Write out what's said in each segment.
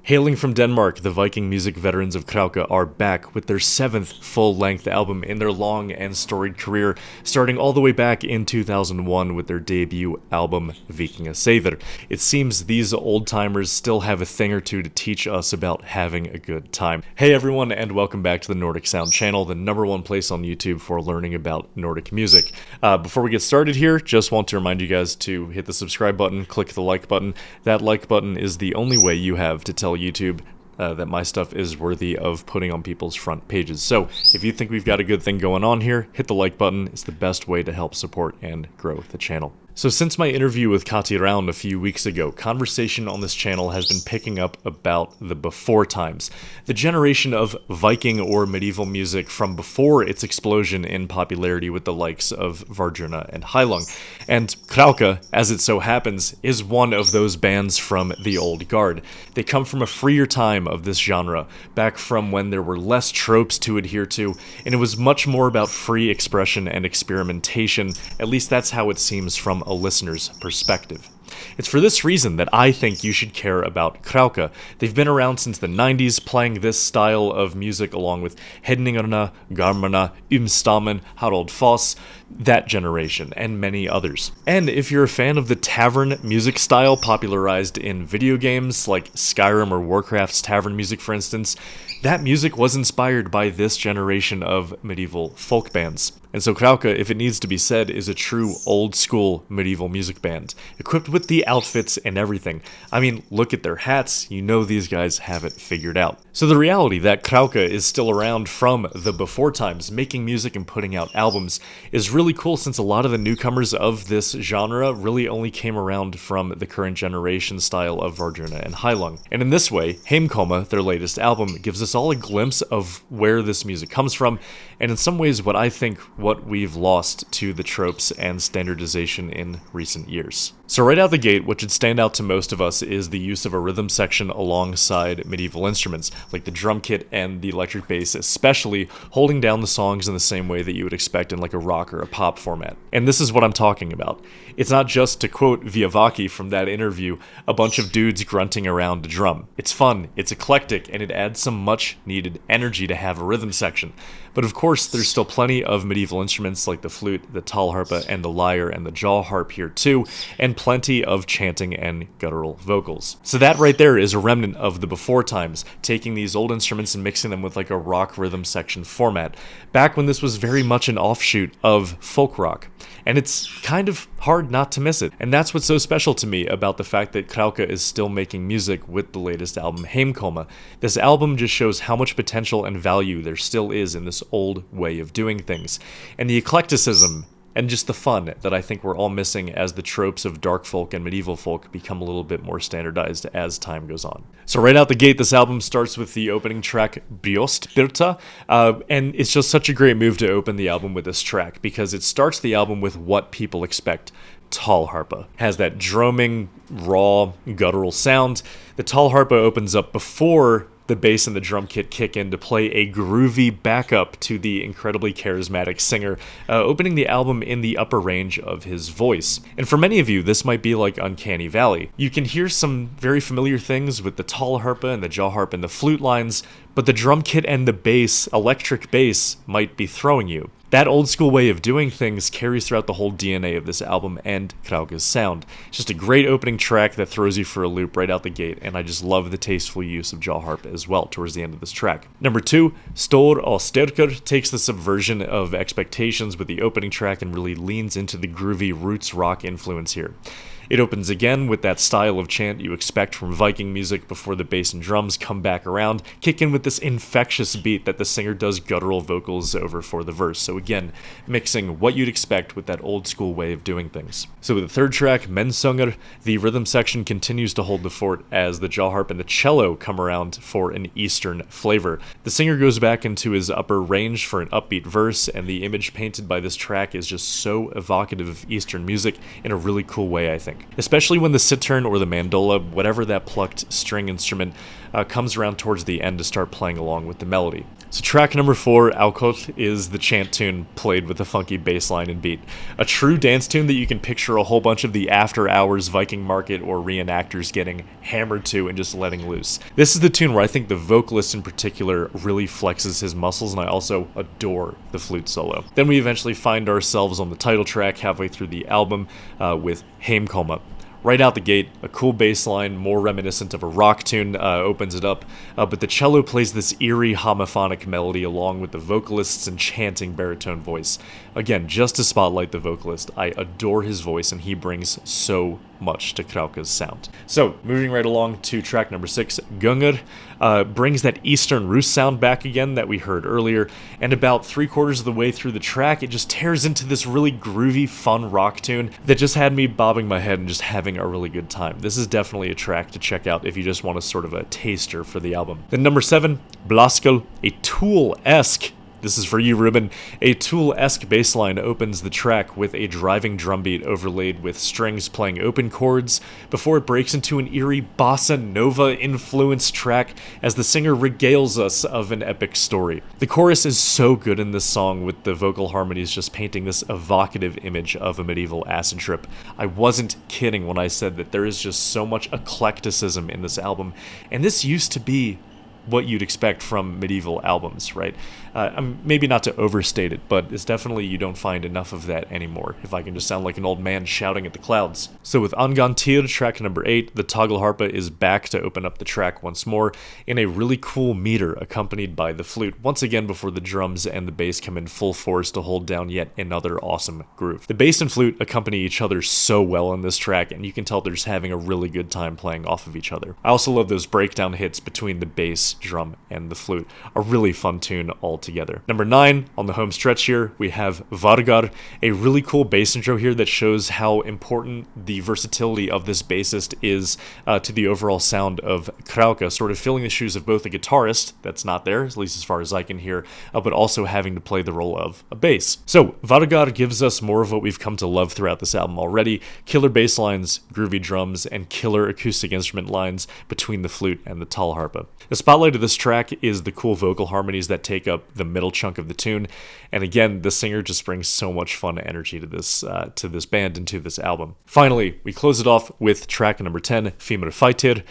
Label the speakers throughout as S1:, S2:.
S1: Hailing from Denmark, the Viking music veterans of Krauka are back with their 7th full-length album in their long and storied career, starting all the way back in 2001 with their debut album, Viking. It seems these old-timers still have a thing or two to teach us about having a good time. Hey everyone, and welcome back to the Nordic Sound channel, the #1 place on YouTube for learning about Nordic music. Before we get started here, just want to remind you guys to hit the subscribe button, click the like button. That like button is the only way you have to tell YouTube that my stuff is worthy of putting on people's front pages. So if you think we've got a good thing going on here, hit the like button. It's the best way to help support and grow the channel. So since my interview with Kati Raun a few weeks ago, conversation on this channel has been picking up about the before times, the generation of Viking or medieval music from before its explosion in popularity with the likes of Wardruna and Heilung. And Krauka, as it so happens, is one of those bands from the old guard. They come from a freer time of this genre, back from when there were less tropes to adhere to, and it was much more about free expression and experimentation. At least that's how it seems from a listener's perspective. It's for this reason that I think you should care about Krauka. They've been around since the 90s, playing this style of music along with Hedningarna, Garmarna, Stammen, Harold Foss, that generation, and many others. And if you're a fan of the tavern music style popularized in video games like Skyrim or Warcraft's tavern music, for instance, that music was inspired by this generation of medieval folk bands. And so Krauka, if it needs to be said, is a true old-school medieval music band, equipped with the outfits and everything. I mean, look at their hats, you know these guys have it figured out. So the reality that Krauka is still around from the before times, making music and putting out albums, is really cool since a lot of the newcomers of this genre really only came around from the current generation style of Wardruna and Heilung. And in this way, Heimkoma, their latest album, gives us all a glimpse of where this music comes from, and in some ways what I think what we've lost to the tropes and standardization in recent years. So right out the gate, what should stand out to most of us is the use of a rhythm section alongside medieval instruments, like the drum kit and the electric bass, especially holding down the songs in the same way that you would expect in like a rock or a pop format. And this is what I'm talking about. It's not just, to quote Viavaki from that interview, a bunch of dudes grunting around a drum. It's fun, it's eclectic, and it adds some much needed energy to have a rhythm section. But of course, there's still plenty of medieval instruments like the flute, the talharpa, and the lyre, and the jaw harp here too, and plenty of chanting and guttural vocals. So that right there is a remnant of the before times, taking these old instruments and mixing them with like a rock rhythm section format, back when this was very much an offshoot of folk rock. And it's kind of hard not to miss it. And that's what's so special to me about the fact that Krauka is still making music with the latest album, Heimkoma. This album just shows how much potential and value there still is in this old way of doing things. And the eclecticism and just the fun that I think we're all missing as the tropes of dark folk and medieval folk become a little bit more standardized as time goes on. So right out the gate, this album starts with the opening track, Brjóstbyrta, and it's just such a great move to open the album with this track, because it starts the album with what people expect. Talharpa has that drumming, raw, guttural sound. The talharpa opens up before the bass and the drum kit kick in to play a groovy backup to the incredibly charismatic singer, opening the album in the upper range of his voice. And for many of you, this might be like Uncanny Valley. You can hear some very familiar things with the talharpa and the jaw harp and the flute lines, but the drum kit and the bass, electric bass, might be throwing you. That old school way of doing things carries throughout the whole DNA of this album and Krauka's sound. It's just a great opening track that throws you for a loop right out the gate, and I just love the tasteful use of jaw harp as well towards the end of this track. Number 2, Stor og Styrker takes the subversion of expectations with the opening track and really leans into the groovy roots rock influence here. It opens again with that style of chant you expect from Viking music before the bass and drums come back around, kick in with this infectious beat that the singer does guttural vocals over for the verse. So again, mixing what you'd expect with that old school way of doing things. So with the third track, Mensunger, the rhythm section continues to hold the fort as the jaw harp and the cello come around for an Eastern flavor. The singer goes back into his upper range for an upbeat verse, and the image painted by this track is just so evocative of Eastern music in a really cool way, I think. Especially when the cittern or the mandola, whatever that plucked string instrument, comes around towards the end to start playing along with the melody. So track number 4, Alkot, is the chant tune played with a funky bass line and beat. A true dance tune that you can picture a whole bunch of the after-hours Viking market or reenactors getting hammered to and just letting loose. This is the tune where I think the vocalist in particular really flexes his muscles, and I also adore the flute solo. Then we eventually find ourselves on the title track halfway through the album with Heimkoma. Right out the gate, a cool bass line, more reminiscent of a rock tune, opens it up, but the cello plays this eerie homophonic melody along with the vocalist's enchanting baritone voice. Again, just to spotlight the vocalist, I adore his voice and he brings so much to Krauka's sound. So, moving right along to track number 6, Gunger, brings that Eastern Rus sound back again that we heard earlier, and about 3/4 of the way through the track, it just tears into this really groovy, fun rock tune that just had me bobbing my head and just having a really good time. This is definitely a track to check out if you just want a sort of a taster for the album. Then number 7, Blaskel, a Tool-esque, this is for you, Ruben, a Tool-esque bass line opens the track with a driving drum beat overlaid with strings playing open chords before it breaks into an eerie bossa nova-influenced track as the singer regales us of an epic story. The chorus is so good in this song, with the vocal harmonies just painting this evocative image of a medieval acid trip. I wasn't kidding when I said that there is just so much eclecticism in this album, and this used to be what you'd expect from medieval albums, right? Maybe not to overstate it, but it's definitely, you don't find enough of that anymore, if I can just sound like an old man shouting at the clouds. So with Angantir, track number 8, the toggle harpa is back to open up the track once more in a really cool meter accompanied by the flute, once again before the drums and the bass come in full force to hold down yet another awesome groove. The bass and flute accompany each other so well in this track, and you can tell they're just having a really good time playing off of each other. I also love those breakdown hits between the bass, drum, and the flute. A really fun tune altogether. Number 9, on the home stretch here, we have Vargar, a really cool bass intro here that shows how important the versatility of this bassist is to the overall sound of Krauka, sort of filling the shoes of both a guitarist, that's not there, at least as far as I can hear, but also having to play the role of a bass. So, Vargar gives us more of what we've come to love throughout this album already: killer bass lines, groovy drums, and killer acoustic instrument lines between the flute and the tall harpa. The spotlight of this track is the cool vocal harmonies that take up the middle chunk of the tune, and again, the singer just brings so much fun energy to this band and to this album. Finally, we close it off with track number 10, Fimur Faitir,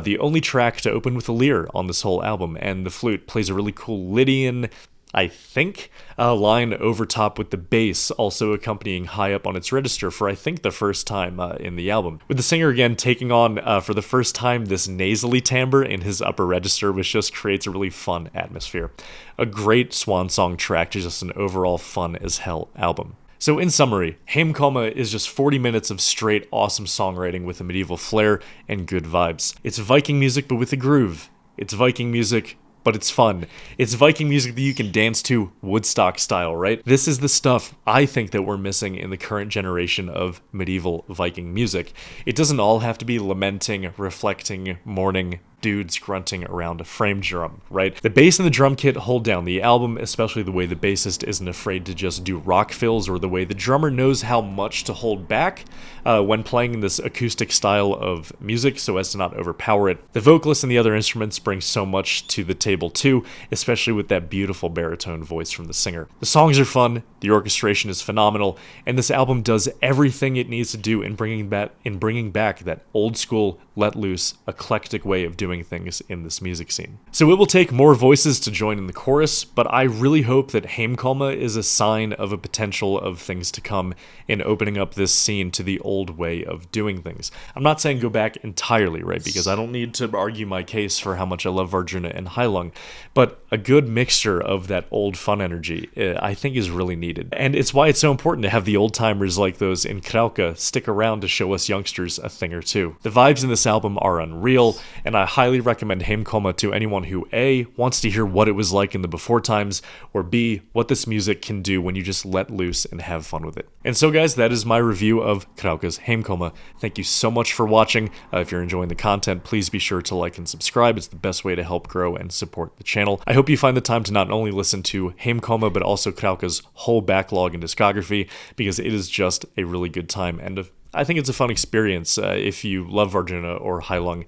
S1: the only track to open with a lyre on this whole album, and the flute plays a really cool Lydian, I think, line over top with the bass also accompanying high up on its register for I think the first time in the album. With the singer again taking on for the first time this nasally timbre in his upper register, which just creates a really fun atmosphere. A great swan song track to just an overall fun as hell album. So in summary, Heimkoma is just 40 minutes of straight awesome songwriting with a medieval flair and good vibes. It's Viking music but with a groove. It's Viking music, but it's fun. It's Viking music that you can dance to Woodstock style, right? This is the stuff I think that we're missing in the current generation of medieval Viking music. It doesn't all have to be lamenting, reflecting, mourning, dudes grunting around a frame drum, right? The bass and the drum kit hold down the album, especially the way the bassist isn't afraid to just do rock fills, or the way the drummer knows how much to hold back when playing this acoustic style of music so as to not overpower it. The vocalist and the other instruments bring so much to the table too, especially with that beautiful baritone voice from the singer. The songs are fun, the orchestration is phenomenal, and this album does everything it needs to do in bringing back that old school, let loose, eclectic way of doing things in this music scene. So it will take more voices to join in the chorus, but I really hope that Heimkoma is a sign of a potential of things to come in opening up this scene to the old way of doing things. I'm not saying go back entirely, right, because I don't need to argue my case for how much I love Wardruna and Heilung, but a good mixture of that old fun energy I think is really needed. And it's why it's so important to have the old timers like those in Krauka stick around to show us youngsters a thing or two. The vibes in this album are unreal, and I highly recommend Heimkoma to anyone who A, wants to hear what it was like in the before times, or B, what this music can do when you just let loose and have fun with it. And so guys, that is my review of Krauka's Heimkoma. Thank you so much for watching. If you're enjoying the content, please be sure to like and subscribe. It's the best way to help grow and support the channel. I hope you find the time to not only listen to Heimkoma, but also Krauka's whole backlog and discography, because it is just a really good time and a I think it's a fun experience if you love Wardruna or Heilung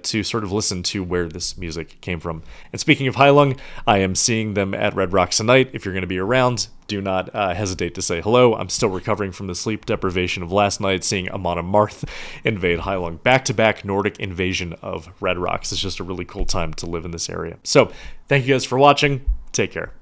S1: to sort of listen to where this music came from. And speaking of Heilung, I am seeing them at Red Rocks tonight. If you're going to be around, do not hesitate to say hello. I'm still recovering from the sleep deprivation of last night, seeing Amon Amarth invade Heilung. Back-to-back Nordic invasion of Red Rocks. It's just a really cool time to live in this area. So, thank you guys for watching. Take care.